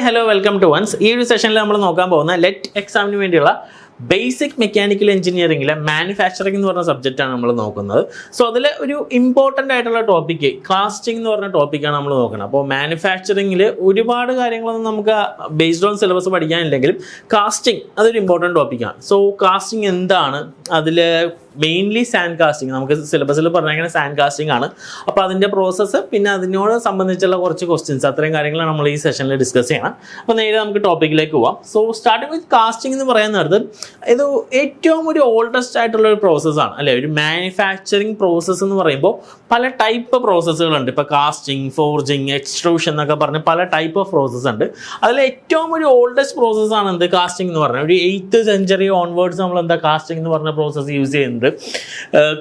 hello, welcome to once. ഈ ഒരു സെഷനിൽ നമ്മൾ നോക്കാൻ പോകുന്ന ലെറ്റ് എക്സാമിന് വേണ്ടിയുള്ള ബേസിക് മെക്കാനിക്കൽ എഞ്ചിനീയറിംഗിലെ മാനുഫാക്ചറിംഗ് എന്ന് പറഞ്ഞ സബ്ജക്റ്റാണ് നമ്മൾ നോക്കുന്നത്. സോ അതിൽ ഒരു ഇമ്പോർട്ടൻ്റ് ആയിട്ടുള്ള ടോപ്പിക്ക് കാസ്റ്റിംഗ് എന്ന് പറഞ്ഞ ടോപ്പിക്കാണ് നമ്മൾ നോക്കുന്നത്. അപ്പോൾ മാനുഫാക്ചറിംഗിൽ ഒരുപാട് കാര്യങ്ങളൊന്നും നമുക്ക് ബേസ്ഡ് ഓൺ സിലബസ് പഠിക്കാനില്ലെങ്കിലും കാസ്റ്റിംഗ് അതൊരു ഇമ്പോർട്ടൻ്റ് ടോപ്പിക്കാണ്. സോ കാസ്റ്റിംഗ് എന്താണ്, അതിൽ മെയിൻലി സാൻഡ് കാസ്റ്റിംഗ്, നമുക്ക് സിലബസിൽ പറഞ്ഞിരിക്കുന്ന സാൻഡ് കാസ്റ്റിംഗ് ആണ്. അപ്പോൾ അതിൻ്റെ പ്രോസസ്സ്, പിന്നെ അതിനോട് സംബന്ധിച്ചുള്ള കുറച്ച് ക്വസ്റ്റ്യൻസ്, അത്രയും കാര്യങ്ങളാണ് നമ്മൾ ഈ സെഷനിൽ ഡിസ്കസ് ചെയ്യണം. അപ്പോൾ നേരെ നമുക്ക് ടോപ്പിക്കിലേക്ക് പോവാം. സോ സ്റ്റാർട്ടിങ് വിത്ത് കാസ്റ്റിംഗ് എന്ന് പറയുന്നത് ഇത് ഏറ്റവും ഒരു ഓൾഡസ്റ്റ് ആയിട്ടുള്ള ഒരു പ്രോസസ്സാണ് അല്ലേ. ഒരു മാനുഫാക്ചറിങ് പ്രോസസ്സ് എന്ന് പറയുമ്പോൾ പല ടൈപ്പ് പ്രോസസ്സുകളുണ്ട്. ഇപ്പോൾ കാസ്റ്റിംഗ്, ഫോർജിങ്, എക്സ്ട്രൂഷൻ എന്നൊക്കെ പറഞ്ഞ് പല ടൈപ്പ് ഓഫ് പ്രോസസ്സ് ഉണ്ട്. അതിൽ ഏറ്റവും ഒരു ഓൾഡസ്റ്റ് പ്രോസസ്സാണ് എന്ത് കാസ്റ്റിംഗ് എന്ന് പറഞ്ഞാൽ. ഒരു 8th century ഓൺവേർഡ്സ് നമ്മൾ എന്താ കാസ്റ്റിംഗ് എന്ന് പറഞ്ഞ പ്രോസസ്സ് യൂസ് ചെയ്യുന്നുണ്ട്.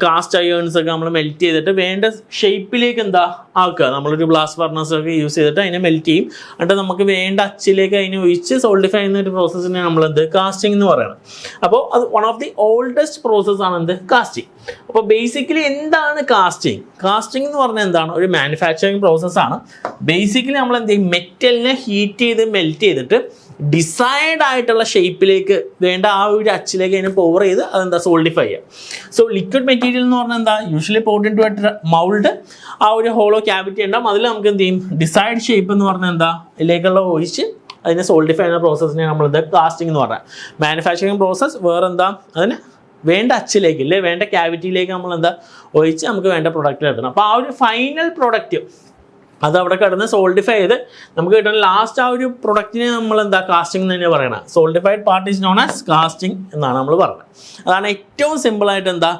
കാസ്റ്റ് അയേൺസ് ഒക്കെ നമ്മൾ മെൽറ്റ് ചെയ്തിട്ട് വേണ്ട ഷേപ്പിലേക്ക് എന്താ ആക്കുക. നമ്മളൊരു ബ്ലാസ്റ്റ് ഫർണസ് ഒക്കെ യൂസ് ചെയ്തിട്ട് അതിനെ മെൽറ്റ് ചെയ്യും. എന്നിട്ട് നമുക്ക് വേണ്ട അച്ചിലേക്ക് അതിനെ ഒഴിച്ച് സോൾഡിഫൈ ചെയ്യുന്ന ഒരു പ്രോസസ്സിനെ നമ്മൾ എന്ത് കാസ്റ്റിംഗ് എന്ന് പറയുന്നത്. അപ്പോൾ അത് വൺ ഓഫ് ദി ഓൾഡസ്റ്റ് പ്രോസസ്സാണ് എന്ത് കാസ്റ്റിംഗ്. അപ്പോൾ ബേസിക്കലി എന്താണ് കാസ്റ്റിംഗ്? കാസ്റ്റിംഗ് എന്ന് പറഞ്ഞാൽ എന്താണ്? ഒരു മാനുഫാക്ചറിങ് പ്രോസസ്സാണ്. ബേസിക്കലി നമ്മൾ എന്ത് ചെയ്യും, മെറ്റലിനെ ഹീറ്റ് ചെയ്ത് മെൽറ്റ് ചെയ്തിട്ട് ഡിസൈഡ് ആയിട്ടുള്ള ഷേപ്പിലേക്ക് വേണ്ട ആ ഒരു അച്ചിലേക്ക് അതിനെ പവർ ചെയ്ത് അതെന്താ സോൾഡിഫൈ ചെയ്യുക. സോ ലിക്വിഡ് മെറ്റീരിയൽ എന്ന് പറഞ്ഞാൽ എന്താ, usually poured into mould, ആ ഒരു ഹോളോ ക്യാവിറ്റി ഉണ്ടാകും. അതിൽ നമുക്ക് എന്ത് ചെയ്യും, ഡിസൈഡ് ഷേപ്പ് എന്ന് പറഞ്ഞാൽ എന്താ, ഇതിലേക്കുള്ള ഒഴിച്ച് അതിനെ സോൾഡിഫൈ ചെയ്യുന്ന പ്രോസസ്സിനെ നമ്മളെന്താ കാസ്റ്റിംഗ് എന്ന് പറഞ്ഞാൽ. മാനുഫാക്ചറിങ് പ്രോസസ്സ് വേറെന്താ, അതിന് വേണ്ട അച്ചിലേക്ക് ഇല്ലേ, വേണ്ട ക്യാവിറ്റിയിലേക്ക് നമ്മളെന്താ ഒഴിച്ച് നമുക്ക് വേണ്ട പ്രൊഡക്റ്റ് എത്തണം. അപ്പോൾ ആ ഒരു ഫൈനൽ പ്രൊഡക്റ്റ് അത് അവിടെ കിടന്ന് സോൾഡിഫൈ ചെയ്ത് നമുക്ക് കിട്ടുന്ന ലാസ്റ്റ് ആ ഒരു പ്രൊഡക്റ്റിനെ നമ്മൾ എന്താ കാസ്റ്റിംഗ് എന്ന് തന്നെ പറയണം. Solidified part is known as casting എന്നാണ് നമ്മൾ പറയുന്നത്. അതാണ് ഏറ്റവും സിമ്പിളായിട്ട് എന്താ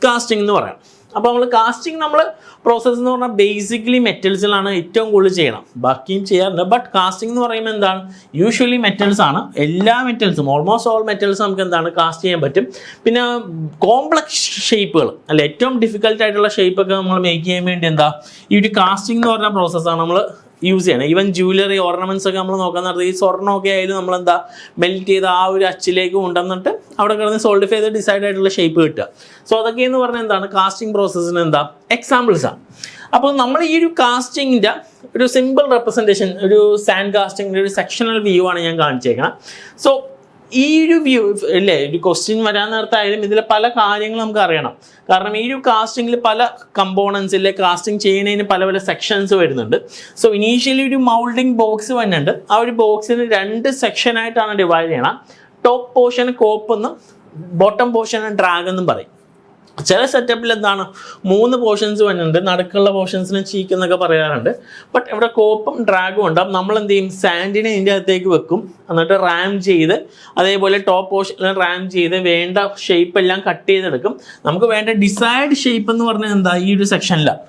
കാസ്റ്റിംഗ് എന്ന് പറയാം. അപ്പോൾ നമ്മൾ കാസ്റ്റിംഗ് നമ്മൾ പ്രോസസ്സ് എന്ന് പറഞ്ഞാൽ ബേസിക്കലി മെറ്റൽസിലാണ് ഏറ്റവും കൂടുതൽ ചെയ്യണം, ബാക്കിയും ചെയ്യാറുണ്ട്. ബട്ട് കാസ്റ്റിംഗ് എന്ന് പറയുമ്പോൾ എന്താണ്, യൂഷ്വലി മെറ്റൽസ് ആണ്. എല്ലാ മെറ്റൽസും, ഓൾമോസ്റ്റ് ഓൾ മെറ്റൽസ് നമുക്ക് എന്താണ് കാസ്റ്റ് ചെയ്യാൻ പറ്റും. പിന്നെ കോംപ്ലക്സ് ഷേപ്പുകൾ അല്ല, ഏറ്റവും ഡിഫിക്കൽട്ട് ആയിട്ടുള്ള ഷേപ്പൊക്കെ നമ്മൾ മേക്ക് ചെയ്യാൻ വേണ്ടി എന്താ ഈ ഒരു കാസ്റ്റിംഗ് എന്ന് പറഞ്ഞ പ്രോസസ്സാണ് നമ്മൾ യൂസ് ചെയ്യണം. ഈവൻ ജ്വല്ലറി ഓർണമെൻറ്റ്സ് ഒക്കെ നമ്മൾ നോക്കാൻ നടത്തി ഈ സ്വർണ്ണമൊക്കെ ആയാലും നമ്മളെന്താ മെൽറ്റ് ചെയ്ത് ആ ഒരു അച്ചിലേക്ക് കൊണ്ടുവന്നിട്ട് അവിടെ കിടന്ന് സോൾഡിഫൈ ചെയ്ത് ഡിസൈഡ് ആയിട്ടുള്ള ഷേപ്പ് കിട്ടുക. സോ അതൊക്കെ എന്ന് പറഞ്ഞാൽ എന്താണ് കാസ്റ്റിംഗ് പ്രോസസ്സിന് എന്താ എക്സാമ്പിൾസാണ്. അപ്പോൾ നമ്മൾ ഈ ഒരു കാസ്റ്റിങ്ങിൻ്റെ ഒരു സിമ്പിൾ റെപ്രസെൻറ്റേഷൻ, ഒരു സാൻഡ് കാസ്റ്റിങ്ങിൻ്റെ ഒരു സെക്ഷണൽ വ്യൂ ആണ് ഞാൻ കാണിച്ചേക്കണം. സോ ഈ ഒരു വ്യൂ അല്ലേ, ഒരു ക്വസ്റ്റ്യൻ വരാൻ നേരത്തായാലും ഇതിൽ പല കാര്യങ്ങൾ നമുക്ക് അറിയണം. കാരണം ഈ ഒരു കാസ്റ്റിങ്ങിൽ പല കമ്പോണൻസിലെ കാസ്റ്റിംഗ് ചെയ്യുന്നതിന് പല പല സെക്ഷൻസ് വരുന്നുണ്ട്. സോ ഇനീഷ്യലി ഒരു മൗൾഡിങ് ബോക്സ് വരുന്നുണ്ട്. ആ ഒരു ബോക്സിന് 2 സെക്ഷനായിട്ടാണ് ഡിവൈഡ് ചെയ്യണം. ടോപ്പ് പോർഷൻ കോപ്പ് എന്നും ബോട്ടം പോർഷൻ ഡ്രാഗ് എന്നും പറയും. ചില സെറ്റപ്പിൽ എന്താണ് 3 പോർഷൻസ് വരുന്നുണ്ട്. നടുക്കുള്ള പോർഷൻസിന് ചീക്ക് എന്നൊക്കെ പറയാറുണ്ട്. ബട്ട് ഇവിടെ കോപ്പും ഡ്രാഗും ഉണ്ടാവും. നമ്മൾ എന്ത് ചെയ്യും, സാൻഡിനെ ഇതിൻ്റെ അകത്തേക്ക് വെക്കും, എന്നിട്ട് റാം ചെയ്ത് അതേപോലെ ടോപ്പ് പോർഷനിൽ റാം ചെയ്ത് വേണ്ട ഷേപ്പ് എല്ലാം കട്ട് ചെയ്തെടുക്കും. നമുക്ക് വേണ്ട ഡിസൈഡ് ഷേപ്പ് എന്ന് പറഞ്ഞാൽ എന്താ ഈ ഒരു സെക്ഷനിലാണ്.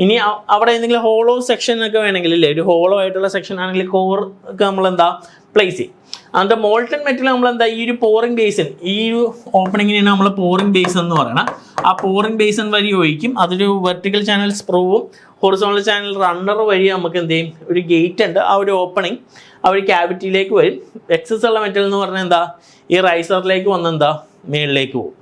ഇനി അവിടെ എന്തെങ്കിലും ഹോളോ സെക്ഷനൊക്കെ വേണമെങ്കിൽ ഇല്ലേ, ഒരു ഹോളോ ആയിട്ടുള്ള സെക്ഷൻ ആണെങ്കിൽ കോർ ഒക്കെ നമ്മളെന്താ പ്ലേസ് ചെയ്യും. അതിൻ്റെ മോൾട്ടൺ മെറ്റൽ നമ്മളെന്താ ഈ ഒരു പോറിംഗ് ബേസിൻ, ഈ ഒരു ഓപ്പണിങ്ങിനാണ് നമ്മൾ പോറിംഗ് ബേസൻ എന്ന് പറയണം. ആ പോറിംഗ് ബേസൻ വഴി ഒഴിക്കും. അതൊരു വെർട്ടിക്കൽ ചാനൽ സ്പ്രൂവും ഹൊറിസോണ്ടൽ ചാനൽ റണ്ണർ വഴി നമുക്ക് എന്ത് ചെയ്യും, ഒരു ഗേറ്റ് ഉണ്ട്. ആ ഒരു ഓപ്പണിങ് ആ ഒരു ക്യാവിറ്റിയിലേക്ക് വരും. എക്സസ് ഉള്ള മെറ്റൽ എന്ന് പറഞ്ഞാൽ എന്താ ഈ റൈസറിലേക്ക് വന്നെന്താ മേളിലേക്ക് പോകും.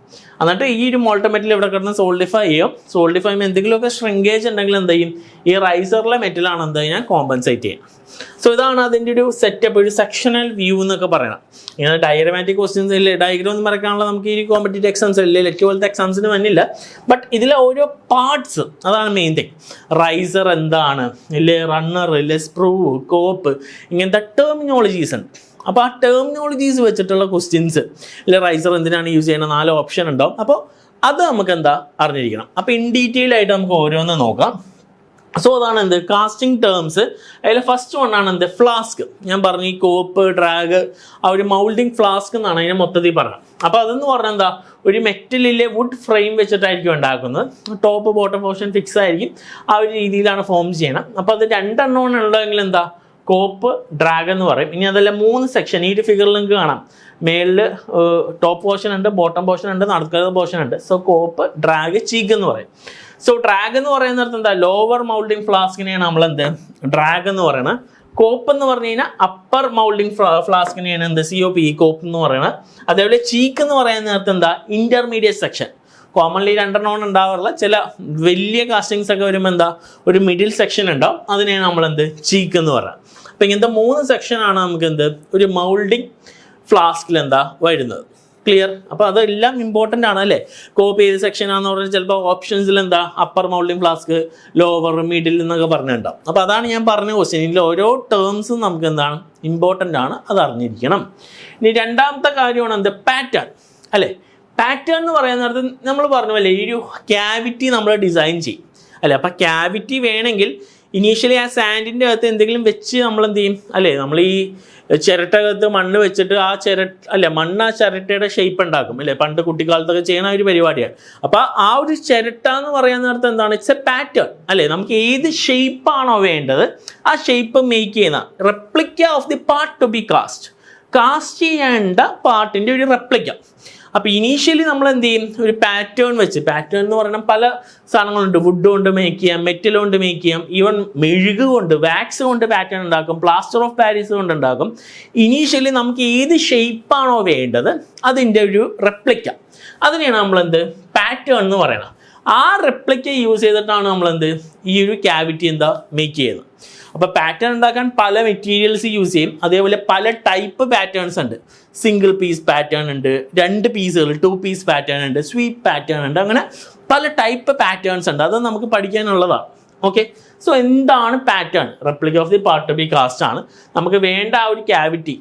എന്നിട്ട് ഈ ഒരു മോൾട്ടൺ മെറ്റൽ ഇവിടെ കിടന്ന് സോൾഡിഫൈ ചെയ്യും. സോൾഡിഫൈ ചെയ്യുമ്പോൾ എന്തെങ്കിലുമൊക്കെ ഷ്രിങ്കേജ് ഉണ്ടെങ്കിൽ എന്ത് ചെയ്യും, ഈ റൈസറിലെ മെറ്റലാണ് എന്താ ഞാൻ കോമ്പൻസേറ്റ് ചെയ്യും. സോ ഇതാണ് അതിൻ്റെ ഒരു സെറ്റപ്പ്, ഒരു സെക്ഷണൽ വ്യൂ എന്നൊക്കെ പറയണം. ഇങ്ങനെ ഡയഗ്രമാറ്റിക് ക്വസ്റ്റ്യൻസ് ഇല്ലേ, ഡയഗ്രാം ഒന്നും മറക്കാനുള്ള നമുക്ക് ഈ കോമ്പറ്റേറ്റീവ് എക്സാംസ് ഇല്ലേ, ലെറ്റ് പോലത്തെ എക്സാംസിന് വന്നില്ല. ബട്ട് ഇതിലെ ഓരോ പാർട്സ് അതാണ് മെയിൻ തിങ്. റൈസർ എന്താണ് ഇല്ലേ, റണ്ണർ ഇല്ലേ, സ്പ്രൂ, കോപ്പ്, ഇങ്ങനത്തെ ടെർമിനോളജീസ് ഉണ്ട്. അപ്പോൾ ആ ടെർമിനോളജീസ് വെച്ചിട്ടുള്ള ക്വസ്റ്റ്യൻസ് ഇല്ല, റൈസർ എന്തിനാണ് യൂസ് ചെയ്യുന്നത്, 4 ഓപ്ഷൻ ഉണ്ടാവും. അപ്പോൾ അത് നമുക്ക് എന്താ അറിഞ്ഞിരിക്കണം. അപ്പോൾ ഇൻ ഡീറ്റെയിൽ ആയിട്ട് നമുക്ക് ഓരോന്ന് നോക്കാം. സോ അതാണ് എന്ത് കാസ്റ്റിംഗ് ടേംസ്. അതിൽ ഫസ്റ്റ് വണ്ണാണ് എന്ത് ഫ്ലാസ്ക്. ഞാൻ പറഞ്ഞു ഈ കോപ്പ്, ഡ്രാഗ്, ആ ഒരു മൗൾഡിങ് ഫ്ലാസ്ക് എന്നാണ് അതിനെ മൊത്തത്തിൽ പറഞ്ഞത്. അപ്പോൾ അതെന്ന് പറഞ്ഞാൽ എന്താ, ഒരു മെറ്റലിലെ വുഡ് ഫ്രെയിം വെച്ചിട്ടായിരിക്കും ഉണ്ടാക്കുന്നത്. ടോപ്പ് ബോട്ടം പോർഷൻ ഫിക്സ് ആയിരിക്കും. ആ ഒരു രീതിയിലാണ് ഫോം ചെയ്യണം. അപ്പോൾ അത് 2 എണ്ണം ഉള്ളതെങ്കിൽ എന്താ കോപ്പ്, ഡ്രാഗ് എന്ന് പറയും. ഇനി അതല്ല 3 സെക്ഷൻ ഈ ഒരു ഫിഗറിൽ നിങ്ങൾക്ക് കാണാം. മേളിൽ ടോപ്പ് പോർഷൻ ഉണ്ട്, ബോട്ടം പോർഷൻ ഉണ്ട്, നടുക്കുന്ന പോർഷൻ ഉണ്ട്. സോ കോപ്പ്, ഡ്രാഗ്, ചീക്ക് എന്ന് പറയും. സോ ഡ്രാഗ് എന്ന് പറയുന്നിടത്ത് എന്താ ലോവർ മൗൾഡിങ് ഫ്ലാസ്കിനെയാണ് നമ്മളെന്ത് ഡ്രാഗ് എന്ന് പറയുന്നത്. കോപ്പ് എന്ന് പറഞ്ഞു കഴിഞ്ഞാൽ അപ്പർ മൗൾഡിങ് ഫ്ലാസ്കിനെയാണ് എന്ത് COP കോപ്പ് എന്ന് പറയുന്നത്. അതേപോലെ ചീക്ക് എന്ന് പറയുന്ന നേരത്തെ എന്താ ഇന്റർമീഡിയറ്റ് സെക്ഷൻ. കോമൺലി 2 ഉണ്ടാവാറില്ല. ചില വലിയ കാസ്റ്റിങ്സ് ഒക്കെ വരുമ്പോൾ എന്താ ഒരു മിഡിൽ സെക്ഷൻ ഉണ്ടാവും, അതിനെയാണ് നമ്മളെന്ത് ചീക്ക് എന്ന് പറയുക. അപ്പോൾ ഇങ്ങനത്തെ 3 സെക്ഷനാണ് നമുക്ക് എന്ത് ഒരു മൗൾഡിങ് ഫ്ലാസ്കിൽ എന്താ വരുന്നത്. ക്ലിയർ? അപ്പോൾ അതെല്ലാം ഇമ്പോർട്ടൻ്റ് ആണ് അല്ലേ. കോപ്പി ചെയ്ത സെക്ഷൻ ആണെന്ന് പറഞ്ഞാൽ ചിലപ്പോൾ ഓപ്ഷൻസിൽ എന്താ upper moulding flask, lower, middle എന്നൊക്കെ പറഞ്ഞിട്ടുണ്ടാവും. അപ്പോൾ അതാണ് ഞാൻ പറഞ്ഞ ക്വസ്റ്റ്യൻ. ഇതിൽ ഓരോ ടേംസും നമുക്ക് എന്താണ് ഇമ്പോർട്ടൻ്റ് ആണ്, അത് അറിഞ്ഞിരിക്കണം. ഇനി രണ്ടാമത്തെ കാര്യമാണ് എന്ത് പാറ്റേൺ അല്ലേ. പാറ്റേൺ എന്ന് പറയുന്ന നേരത്ത് നമ്മൾ പറഞ്ഞു അല്ലേ, ഈ ഒരു ക്യാവിറ്റി നമ്മൾ ഡിസൈൻ ചെയ്യും അല്ലേ. അപ്പോൾ ക്യാവിറ്റി വേണമെങ്കിൽ ഇനീഷ്യലി ആ സാൻഡിൻ്റെ അകത്ത് എന്തെങ്കിലും വെച്ച് നമ്മൾ എന്ത് ചെയ്യും അല്ലേ, നമ്മൾ ഈ ചിരട്ടകത്ത് മണ്ണ് വെച്ചിട്ട് ആ മണ്ണ് ആ ചിരട്ടയുടെ ഷേപ്പ് ഉണ്ടാക്കും അല്ലേ. പണ്ട് കുട്ടിക്കാലത്തൊക്കെ ചെയ്യുന്ന ഒരു പരിപാടിയാണ്. അപ്പോൾ ആ ഒരു ചിരട്ട എന്ന് പറയുന്ന നേരത്ത് എന്താണ്, ഇറ്റ്സ് എ പാറ്റേൺ അല്ലേ. നമുക്ക് ഏത് ഷേപ്പാണോ വേണ്ടത് ആ ഷേപ്പ് മേക്ക് ചെയ്യുന്ന replica of the part to be cast ചെയ്യേണ്ട പാർട്ടിൻ്റെ ഒരു റെപ്ലിക്ക. അപ്പോൾ ഇനീഷ്യലി നമ്മൾ എന്ത് ചെയ്യും, ഒരു പാറ്റേൺ വെച്ച്, പാറ്റേൺ എന്ന് പറയുന്നത് പല സാധനങ്ങളുണ്ട്. വുഡ് കൊണ്ട് മേക്ക് ചെയ്യാം, മെറ്റൽ കൊണ്ട് മേക്ക് ചെയ്യാം, ഈവൻ മെഴുക് കൊണ്ട്, വാക്സ് കൊണ്ട് പാറ്റേൺ ഉണ്ടാക്കും, പ്ലാസ്റ്റർ ഓഫ് പാരീസ് കൊണ്ട് ഉണ്ടാക്കും. ഇനീഷ്യലി നമുക്ക് ഏത് ഷേപ്പാണോ വേണ്ടത് അതിൻ്റെ ഒരു റെപ്ലിക്ക, അതിനെയാണ് നമ്മളെന്ത് പാറ്റേൺ എന്ന് പറയുന്നത്. ആ റെപ്ലിക്ക യൂസ് ചെയ്തിട്ടാണ് നമ്മളെന്ത് ഈ ഒരു ക്യാവിറ്റി എന്താ മേക്ക് ചെയ്യുന്നത്. അപ്പോൾ പാറ്റേൺ ഉണ്ടാക്കാൻ പല മെറ്റീരിയൽസ് യൂസ് ചെയ്യും. അതേപോലെ പല ടൈപ്പ് പാറ്റേൺസ് ഉണ്ട്. സിംഗിൾ പീസ് പാറ്റേൺ ഉണ്ട്, 2 പീസുകൾ 2 പീസ് പാറ്റേൺ ഉണ്ട്, സ്വീപ്പ് പാറ്റേൺ ഉണ്ട്, അങ്ങനെ പല ടൈപ്പ് പാറ്റേൺസ് ഉണ്ട്. അത് നമുക്ക് പഠിക്കാനുള്ളതാണ്. ഓക്കെ, സോ എന്താണ് pattern? Replica of the part to be cast ആണ്. നമുക്ക് വേണ്ട ആ ഒരു ക്യാവിറ്റി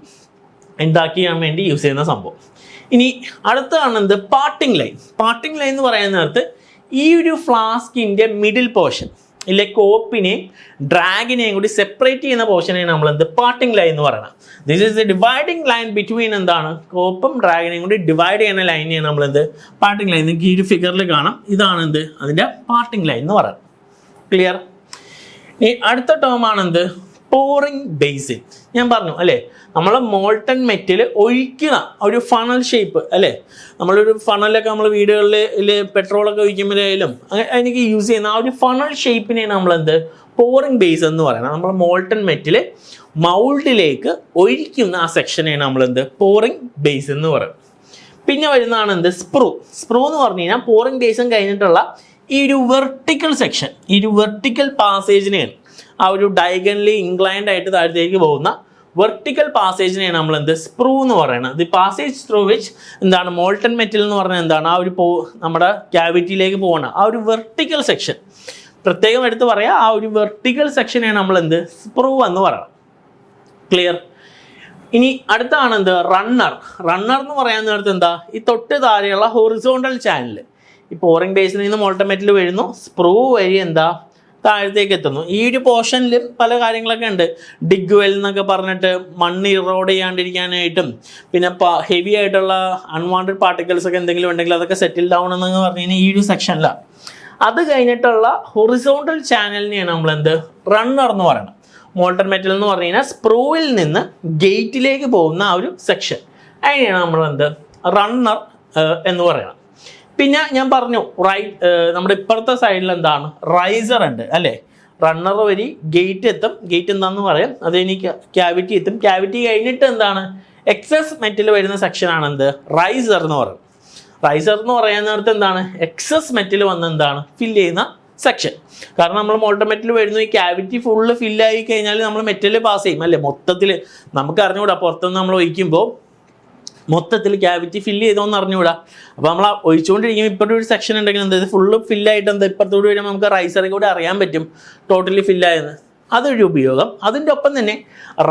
ഉണ്ടാക്കി ചെയ്യാൻ വേണ്ടി യൂസ് ചെയ്യുന്ന സംഭവം. ഇനി അടുത്തതാണ് എന്ത് പാർട്ടിംഗ് ലൈൻ. പാർട്ടിംഗ് ലൈൻ എന്ന് പറയുന്ന നേരത്ത് ഈ ഒരു ഫ്ലാസ്കിൻ്റെ മിഡിൽ പോർഷൻ ഇല്ലെ കോപ്പിനെയും ഡ്രാഗിനെയും കൂടി സെപ്പറേറ്റ് ചെയ്യുന്ന പോർഷനെയാണ് നമ്മൾ എന്ത് പാർട്ടിംഗ് ലൈൻ എന്ന് പറയുന്നത്. This is A dividing line between എന്താണ് കോപ്പും ഡ്രാഗിനെയും കൂടി ഡിവൈഡ് ചെയ്യുന്ന ലൈനെയാണ് നമ്മളെന്ത് പാർട്ടിംഗ് ലൈൻ. നിങ്ങൾക്ക് ഈ ഒരു ഫിഗറിൽ കാണാം, ഇതാണ് എന്ത് അതിൻ്റെ പാർട്ടിംഗ് ലൈൻ എന്ന് പറയുന്നത്. ക്ലിയർ? ഈ അടുത്ത ടേമാണ് എന്ത് പോറിംഗ് ബേസിൻ. ഞാൻ പറഞ്ഞു അല്ലേ, നമ്മൾ മോൾട്ടൺ മെറ്റൽ ഒഴിക്കുന്ന ഒരു ഫണൽ ഷേപ്പ് അല്ലേ. നമ്മളൊരു ഫണലൊക്കെ നമ്മൾ വീടുകളിൽ പെട്രോളൊക്കെ ഒഴിക്കുമ്പോഴായാലും അതിനൊക്കെ യൂസ് ചെയ്യുന്ന ആ ഒരു ഫണൽ ഷേപ്പിനെയാണ് നമ്മളെന്ത് പോറിംഗ് ബേസ് എന്ന് പറയുന്നത്. നമ്മൾ മോൾട്ടൺ മെറ്റൽ മൗൾഡിലേക്ക് ഒഴിക്കുന്ന ആ സെക്ഷനെയാണ് നമ്മളെന്ത് പോറിംഗ് ബേസ് എന്ന് പറയുന്നത്. പിന്നെ വരുന്നതാണ് എന്ത് സ്പ്രൂ. സ്പ്രൂ എന്ന് പറഞ്ഞു കഴിഞ്ഞാൽ പോറിംഗ് ബേസും കഴിഞ്ഞിട്ടുള്ള ഈ ഒരു വെർട്ടിക്കൽ സെക്ഷൻ, ഈ ഒരു വെർട്ടിക്കൽ പാസേജിനെയാണ്, ആ ഒരു ഡയഗണലി ഇൻക്ലൈൻഡ് ആയിട്ട് താഴത്തേക്ക് പോകുന്ന വെർട്ടിക്കൽ പാസേജിനെയാണ് നമ്മൾ എന്ത് സ്പ്രൂ എന്ന് പറയുന്നത്. ദി പാസേജ് ത്രൂ വിച്ച് എന്താണ് മോൾട്ടൺ മെറ്റൽ എന്ന് പറഞ്ഞാൽ എന്താണ് ആ ഒരു നമ്മുടെ ക്യാവിറ്റിയിലേക്ക് പോകുന്ന ആ ഒരു വെർട്ടിക്കൽ സെക്ഷൻ, പ്രത്യേകം എടുത്ത് പറയാം, ആ ഒരു വെർട്ടിക്കൽ സെക്ഷനെയാണ് നമ്മൾ എന്ത് സ്പ്രൂ എന്ന് പറയുന്നത്. ക്ലിയർ? ഇനി അടുത്താണ് എന്ത് റണ്ണർ. റണ്ണർ എന്ന് പറയാൻ നേരത്ത് എന്താ ഈ തൊട്ട് താഴെയുള്ള ഹൊറിസോണ്ടൽ ചാനൽ, ഈ പോറിംഗ് ബേസിൽ നിന്ന് മോൾട്ടൺ മെറ്റൽ വീഴുന്നു, സ്പ്രൂ വഴി എന്താ താഴത്തേക്ക് എത്തുന്നു. ഈ ഒരു പോർഷനിൽ പല കാര്യങ്ങളൊക്കെ ഉണ്ട്. ഡിഗ് വെൽ എന്നൊക്കെ പറഞ്ഞിട്ട് മണ്ണ് ഇറോഡ് ചെയ്യാണ്ടിരിക്കാനായിട്ടും പിന്നെ ഹെവി ആയിട്ടുള്ള അൺവാണ്ടഡ് പാർട്ടിക്കിൾസ് ഒക്കെ എന്തെങ്കിലും ഉണ്ടെങ്കിൽ അതൊക്കെ സെറ്റിൽ ഡൗൺ എന്ന് പറഞ്ഞു കഴിഞ്ഞാൽ ഈ ഒരു സെക്ഷനിലാണ്. അത് കഴിഞ്ഞിട്ടുള്ള ഹൊറിസോണ്ടൽ ചാനലിനെയാണ് നമ്മളെന്ത് റണ്ണർ എന്ന് പറയുന്നത്. മോൾട്ടൺ മെറ്റൽ എന്ന് പറഞ്ഞു കഴിഞ്ഞാൽ സ്പ്രൂവിൽ നിന്ന് ഗേറ്റിലേക്ക് പോകുന്ന ആ ഒരു സെക്ഷൻ, അതിനെയാണ് നമ്മളെന്ത് റണ്ണർ എന്ന് പറയുന്നത്. പിന്നെ ഞാൻ പറഞ്ഞു നമ്മുടെ ഇപ്പുറത്തെ സൈഡിൽ എന്താണ് റൈസർ ഉണ്ട് അല്ലേ. റണ്ണർ വഴി ഗേറ്റ് എത്തും, ഗേറ്റ് എന്താണെന്ന് പറയാം, അത് എനിക്ക് ക്യാവിറ്റി എത്തും. ക്യാവിറ്റി കഴിഞ്ഞിട്ട് എന്താണ് എക്സസ് മെറ്റൽ വരുന്ന സെക്ഷനാണ് എന്ത് റൈസർ എന്ന് പറയും. റൈസർ എന്ന് പറയാൻ നേരത്ത് എന്താണ് എക്സസ് മെറ്റൽ വന്ന് എന്താണ് ഫില്ല് ചെയ്യുന്ന സെക്ഷൻ. കാരണം നമ്മൾ മോൾട്ടൺ മെറ്റൽ വരുന്നു, ഈ ക്യാവിറ്റി ഫുള്ള് ഫില്ലായി കഴിഞ്ഞാൽ നമ്മൾ മെറ്റൽ പാസ് ചെയ്യും അല്ലേ. മൊത്തത്തിൽ നമുക്ക് അറിഞ്ഞുകൂടാ, പുറത്തുനിന്ന് നമ്മൾ ഒഴിക്കുമ്പോൾ മൊത്തത്തിൽ ക്യാവിറ്റി ഫില്ല് ചെയ്തോന്ന് അറിഞ്ഞുകൂടാ. അപ്പോൾ നമ്മൾ ഒഴിച്ചുകൊണ്ടിരിക്കുമ്പോൾ ഇപ്പോഴത്തെ ഒരു സെക്ഷൻ ഉണ്ടെങ്കിൽ എന്താ ഫുള്ള് ഫില്ലായിട്ട് എന്താ ഇപ്പുറത്തോട് വരുമ്പോൾ നമുക്ക് റൈസറിൽ കൂടെ അറിയാൻ പറ്റും ടോട്ടലി ഫില്ലായെന്ന്. അതൊരു ഉപയോഗം. അതിൻ്റെ ഒപ്പം തന്നെ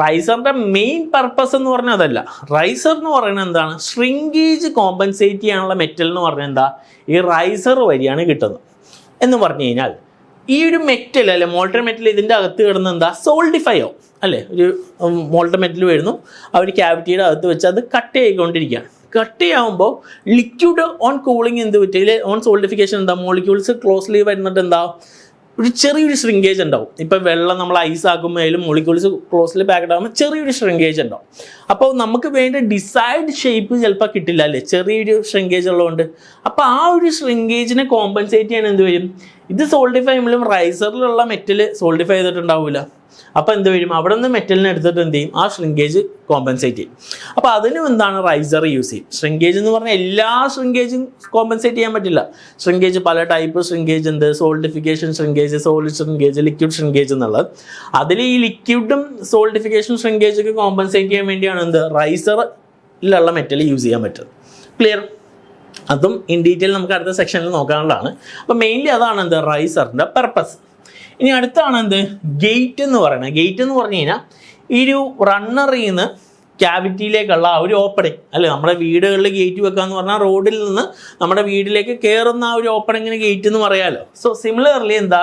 റൈസറിൻ്റെ മെയിൻ പർപ്പസ് എന്ന് പറഞ്ഞാൽ അതല്ല. റൈസർ എന്ന് പറയുന്നത് എന്താണ് ഷ്രിങ്കേജ് കോമ്പൻസേറ്റ് ചെയ്യാനുള്ള മെറ്റൽ എന്ന് പറഞ്ഞാൽ എന്താ ഈ റൈസർ വഴിയാണ് കിട്ടുന്നത് എന്ന് പറഞ്ഞു കഴിഞ്ഞാൽ ഈ ഒരു മെറ്റൽ അല്ലെ മോൾട്ടൺ മെറ്റൽ ഇതിൻ്റെ അകത്ത് കിടന്ന് എന്താ സോൾഡിഫൈയോ അല്ലേ. ഒരു മോൾട്ടൺ മെറ്റൽ വരുന്നു, ആ ഒരു ക്യാവിറ്റിയുടെ അകത്ത് വെച്ച് അത് കട്ട് ചെയ്തുകൊണ്ടിരിക്കുകയാണ്. കട്ട് ചെയ്യുമ്പോൾ ലിക്വിഡ് ഓൺ കൂളിംഗ് എന്ത് പറ്റില്ല, ഓൺ സോൾഡിഫിക്കേഷൻ എന്താ മോളിക്യൂൾസ് ക്ലോസ്ലി വരുന്നിട്ട് എന്താ ഒരു ചെറിയൊരു ഷ്രിങ്കേജ് ഉണ്ടാവും. ഇപ്പം വെള്ളം നമ്മൾ ഐസ് ആക്കുമ്പോഴും മോളിക്യൂൾസ് ക്ലോസ്ലി പാക്കഡ് ആകുമ്പോൾ ചെറിയൊരു ഷ്രിങ്കേജ് ഉണ്ടാവും. അപ്പോൾ നമുക്ക് വേണ്ട ഡിസൈഡ് ഷേപ്പ് ചിലപ്പോൾ കിട്ടില്ല അല്ലേ, ചെറിയൊരു ഷ്രിങ്കേജ് ഉള്ളതുകൊണ്ട്. അപ്പോൾ ആ ഒരു ഷ്രിങ്കേജിനെ കോമ്പൻസേറ്റ് ചെയ്യാൻ എന്ത് വരും, ഇത് സോൾഡിഫൈ ചെയ്യുമ്പോഴും റൈസറിലുള്ള മെറ്റൽ സോൾഡിഫൈ ചെയ്തിട്ടുണ്ടാവില്ല. അപ്പോൾ എന്ത് വരും, അവിടെ നിന്ന് മെറ്റലിനെ എടുത്തിട്ട് എന്ത് ചെയ്യും, ആ ഷ്രിങ്കേജ് കോമ്പൻസേറ്റ് ചെയ്യും. അപ്പോൾ അതിനും എന്താണ് റൈസർ യൂസ് ചെയ്യും. ഷ്രിങ്കേജ് എന്ന് പറഞ്ഞാൽ എല്ലാ ഷ്രിങ്കേജും കോമ്പൻസേറ്റ് ചെയ്യാൻ പറ്റില്ല. ഷ്രിങ്കേജ് പല ടൈപ്പ് ഷ്രിങ്കേജ് ഉണ്ട്, solidification shrinkage, solid shrinkage, liquid shrinkage എന്നുള്ളത്. അതിൽ ഈ ലിക്വിഡും സോൾഡിഫിക്കേഷൻ ഷ്രിങ്കേജൊക്കെ കോമ്പൻസേറ്റ് ചെയ്യാൻ വേണ്ടിയാണ് എന്ത് റൈസറിലുള്ള മെറ്റൽ യൂസ് ചെയ്യാൻ പറ്റുന്നത്. ക്ലിയർ? അതും ഇൻ ഡീറ്റെയിൽ നമുക്ക് അടുത്ത സെക്ഷനിൽ നോക്കാനുള്ളതാണ്. അപ്പോൾ മെയിൻലി അതാണ് എന്ത് റൈസറിൻ്റെ പർപ്പസ്. ഇനി അടുത്താണ് എന്ത് ഗേറ്റ് എന്ന് പറയുന്നത്. ഗേറ്റ് എന്ന് പറഞ്ഞു കഴിഞ്ഞാൽ ഈ ഒരു റണ്ണറിൽ നിന്ന് ക്യാവിറ്റിയിലേക്കുള്ള ആ ഒരു ഓപ്പണിങ് അല്ലേ. നമ്മുടെ വീടുകളിൽ ഗേറ്റ് വെക്കുക എന്ന് പറഞ്ഞാൽ റോഡിൽ നിന്ന് നമ്മുടെ വീട്ടിലേക്ക് കയറുന്ന ആ ഒരു ഓപ്പണിങ്ങിന് ഗേറ്റ് എന്ന് പറയാമല്ലോ. സോ സിമിലർലി എന്താ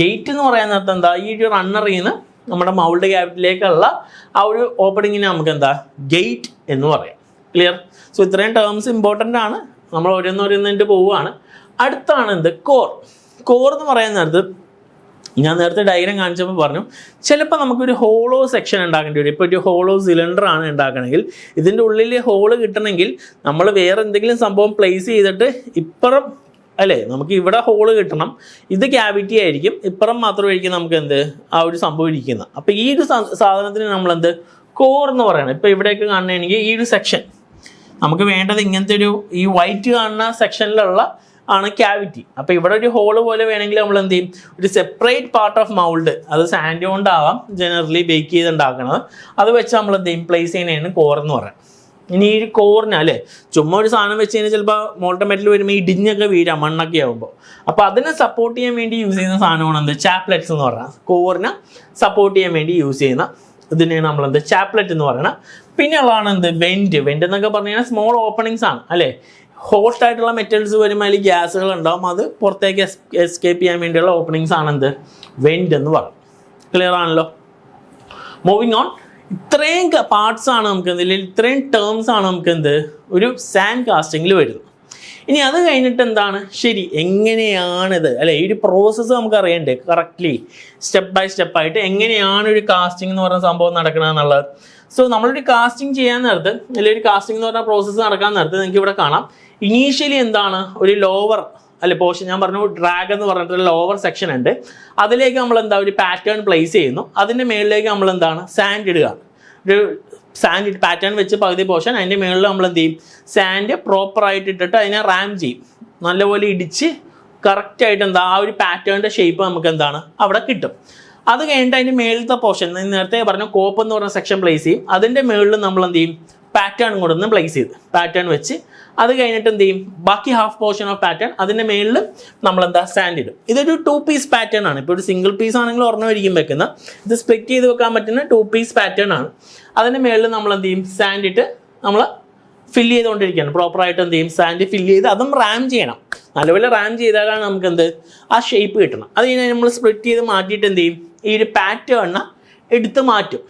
ഗേറ്റ് എന്ന് പറയാൻ നേരത്തെ എന്താ ഈ ഒരു റണ്ണറിൽ നിന്ന് നമ്മുടെ മൗൾഡ് ക്യാവിറ്റിയിലേക്കുള്ള ആ ഒരു ഓപ്പണിങ്ങിന് നമുക്ക് എന്താ ഗേറ്റ് എന്ന് പറയാം. ക്ലിയർ? സോ ഇത്രയും ടേംസ് ഇമ്പോർട്ടൻ്റ് ആണ്. നമ്മൾ ഓരോന്നോരോന്നിട്ട് പോവുകയാണ്. അടുത്താണ് എന്ത് കോർ. കോർ എന്ന് പറയാൻ നേരത്ത് ഞാൻ നേരത്തെ ഡയഗ്രാം കാണിച്ചപ്പോൾ പറഞ്ഞു, ചിലപ്പോൾ നമുക്കൊരു ഹോളോ സെക്ഷൻ ഉണ്ടാക്കേണ്ടി വരും. ഇപ്പോൾ ഒരു ഹോളോ സിലിണ്ടർ ആണ് ഉണ്ടാക്കണമെങ്കിൽ ഇതിൻ്റെ ഉള്ളിൽ ഹോള് കിട്ടണമെങ്കിൽ നമ്മൾ വേറെ എന്തെങ്കിലും സംഭവം പ്ലേസ് ചെയ്തിട്ട് ഇപ്പുറം അല്ലേ, നമുക്ക് ഇവിടെ ഹോള് കിട്ടണം. ഇത് ക്യാവിറ്റി ആയിരിക്കും, ഇപ്പുറം മാത്രമായിരിക്കും നമുക്ക് എന്ത് ആ ഒരു സംഭവം ഇരിക്കുന്നത്. അപ്പോൾ ഈ ഒരു സാധനത്തിന് നമ്മളെന്ത് കോർ എന്ന് പറയണം. ഇപ്പോൾ ഇവിടെയൊക്കെ കാണണമെങ്കിൽ ഈ ഒരു സെക്ഷൻ നമുക്ക് വേണ്ടത് ഇങ്ങനത്തെ ഒരു ഈ വൈറ്റ് കാണുന്ന സെക്ഷനിലുള്ള ആണ് ക്യാവിറ്റി. അപ്പോൾ ഇവിടെ ഒരു ഹോള് പോലെ വേണമെങ്കിൽ നമ്മൾ എന്ത് ചെയ്യും, ഒരു സെപ്പറേറ്റ് പാർട്ട് ഓഫ് മൗൾഡ്, അത് സാൻഡ് കൊണ്ടാവാം ജനറലി ബേക്ക് ചെയ്തുണ്ടാക്കുന്നത്, അത് വെച്ച് നമ്മൾ എന്ത് ചെയ്യും പ്ലേസ് ചെയ്യുന്നതാണ് കോർ എന്ന് പറയാം. ഇനി ഈ കോറിന് അല്ലേ ചുമ്മാ ഒരു സാധനം വെച്ച് കഴിഞ്ഞാൽ ചിലപ്പോൾ മോൾട്ടൻ മെറ്റൽ വരുമ്പോൾ ഇടിഞ്ഞൊക്കെ വീഴാം മണ്ണൊക്കെ ആകുമ്പോൾ. അപ്പോൾ അതിനെ സപ്പോർട്ട് ചെയ്യാൻ വേണ്ടി യൂസ് ചെയ്യുന്ന സാധനമാണ് എന്ത് ചാപ്ലെറ്റ്സ് എന്ന് പറഞ്ഞാൽ. കോറിനെ സപ്പോർട്ട് ചെയ്യാൻ വേണ്ടി യൂസ് ചെയ്യുന്ന ഇതിനെയാണ് നമ്മളെന്ത് ചാപ്ലെറ്റ് എന്ന് പറയുന്നത്. പിന്നെ ഉള്ളതാണ് എന്ത് വെൻറ്റ്. വെൻറ്റ് എന്നൊക്കെ പറഞ്ഞു കഴിഞ്ഞാൽ സ്മോൾ ഓപ്പണിങ്സ് ആണ് അല്ലേ. ഹോട്ട് ആയിട്ടുള്ള മെറ്റൽസ് വരുമ്പോൾ അതിൽ ഗ്യാസുകൾ ഉണ്ടാവും, അത് പുറത്തേക്ക് എസ്കേപ്പ് ചെയ്യാൻ വേണ്ടിയുള്ള ഓപ്പണിങ്സ് ആണ് എന്ത് വെൻറ്റ് എന്ന് പറയും. ക്ലിയർ ആണല്ലോ? Moving on. ഇത്രയും പാർട്സ് ആണ് നമുക്ക് എന്തിൽ, ഇത്രയും ടേംസ് ആണ് നമുക്ക് എന്ത് ഒരു സാൻഡ് കാസ്റ്റിങ്ങിൽ വരുന്നത്. ഇനി അത് കഴിഞ്ഞിട്ട് എന്താണ് ശരി എങ്ങനെയാണിത് അല്ലെ, ഈ ഒരു പ്രോസസ്സ് നമുക്ക് അറിയണ്ടേ കറക്റ്റ്ലി സ്റ്റെപ്പ് ബൈ സ്റ്റെപ്പായിട്ട് എങ്ങനെയാണ് ഒരു കാസ്റ്റിംഗ് എന്ന് പറയുന്ന സംഭവം നടക്കണമെന്നുള്ളത്. സോ നമ്മളൊരു കാസ്റ്റിംഗ് ചെയ്യാൻ നേരത്ത് അല്ലെങ്കിൽ ഒരു കാസ്റ്റിംഗ് എന്ന് പറഞ്ഞ പ്രോസസ്സ് നടക്കാൻ നേരത്ത് നിങ്ങൾക്ക് ഇവിടെ കാണാം ഇനീഷ്യലി എന്താണ് ഒരു ലോവർ അല്ലെ പോർഷൻ, ഞാൻ പറഞ്ഞു ഡ്രാഗ് എന്ന് പറഞ്ഞിട്ട് ലോവർ സെക്ഷൻ ഉണ്ട്, അതിലേക്ക് നമ്മൾ എന്താ ഒരു പാറ്റേൺ പ്ലേസ് ചെയ്യുന്നു, അതിൻ്റെ മുകളിലേക്ക് നമ്മൾ എന്താണ് സാൻഡ് ഇടുക. ഒരു സാൻഡ് പാറ്റേൺ വെച്ച് പകുതി പോർഷൻ അതിൻ്റെ മുകളിൽ നമ്മൾ എന്ത് ചെയ്യും സാൻഡ് പ്രോപ്പറായിട്ട് ഇട്ടിട്ട് അതിനെ റാം ചെയ്യും, നല്ലപോലെ ഇടിച്ച് കറക്റ്റായിട്ട് എന്താ ആ ഒരു പാറ്റേണിൻ്റെ ഷേപ്പ് നമുക്ക് എന്താണ് അവിടെ കിട്ടും. അത് കഴിഞ്ഞിട്ട് അതിൻ്റെ മേളത്തെ പോർഷൻ നേരത്തെ പറഞ്ഞ കോപ്പ് എന്ന് പറഞ്ഞ സെക്ഷൻ പ്ലേസ് ചെയ്യും, അതിൻ്റെ മുകളിൽ നമ്മൾ എന്ത് ചെയ്യും പാറ്റേൺ കൂടെ ഒന്ന് പ്ലേസ് ചെയ്ത് പാറ്റേൺ വെച്ച് അത് കഴിഞ്ഞിട്ട് എന്ത് ചെയ്യും ബാക്കി ഹാഫ് പോർഷൻ ഓഫ് പാറ്റേൺ അതിൻ്റെ മേളിൽ നമ്മളെന്താ സാൻഡ് ഇടും. ഇതൊരു 2 പീസ് പാറ്റേൺ ആണ്. ഇപ്പോൾ ഒരു സിംഗിൾ പീസ് ആണെങ്കിൽ ഒരെണ്ണമായിരിക്കും വെക്കുന്നത്, ഇത് സ്പ്ലിറ്റ് ചെയ്ത് വെക്കാൻ പറ്റുന്ന 2 പീസ് പാറ്റേൺ ആണ്. അതിൻ്റെ മേളിൽ നമ്മൾ എന്ത് ചെയ്യും സാൻഡ് ഇട്ട് നമ്മൾ ഫില്ല് ചെയ്തുകൊണ്ടിരിക്കുകയാണ്. പ്രോപ്പറായിട്ട് എന്ത് ചെയ്യും സാൻഡ് ഫില്ല് ചെയ്ത് അതും റാം ചെയ്യണം. നല്ലപോലെ റാം ചെയ്താലാണ് നമുക്ക് എന്ത് ആ ഷേപ്പ് കിട്ടണം. അത് കഴിഞ്ഞാൽ നമ്മൾ സ്പ്ലിറ്റ് ചെയ്ത് മാറ്റിയിട്ട് എന്ത് ചെയ്യും ഈ ഒരു പാറ്റേൺ എടുത്ത് മാറ്റും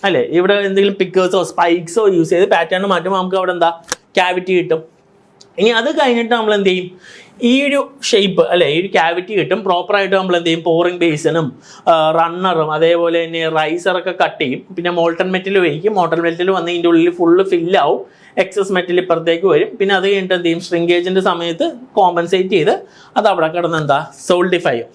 അല്ലേ. ഇവിടെ എന്തെങ്കിലും പിക്കേഴ്സോ സ്പൈക്സോ യൂസ് ചെയ്ത് പാറ്റേൺ മാറ്റുമ്പോൾ നമുക്ക് അവിടെ എന്താ ക്യാവിറ്റി കിട്ടും. ഇനി അത് കഴിഞ്ഞിട്ട് നമ്മൾ എന്ത് ചെയ്യും ഈ ഒരു ഷേപ്പ് അല്ലേ ഈ ഒരു ക്യാവിറ്റി കിട്ടും. പ്രോപ്പറായിട്ട് നമ്മൾ എന്ത് ചെയ്യും പോറിംഗ് ബേസിനും റണ്ണറും അതേപോലെ തന്നെ റൈസറൊക്കെ കട്ട് ചെയ്യും. പിന്നെ മോൾട്ടൺ മെറ്റൽ വയ്ക്കും. മോൾട്ടൺ മെറ്റൽ വന്ന് ഇതിൻ്റെ ഉള്ളിൽ ഫുള്ള് ഫില്ലാവും, എക്സസ് മെറ്റൽ ഇപ്പുറത്തേക്ക് വരും. പിന്നെ അത് കഴിഞ്ഞിട്ട് എന്ത് ചെയ്യും ഷ്രിങ്കേജിൻ്റെ സമയത്ത് കോമ്പൻസേറ്റ് ചെയ്ത് അത് അവിടെ കിടന്ന് എന്താ സോൾഡിഫൈ ചെയ്യും.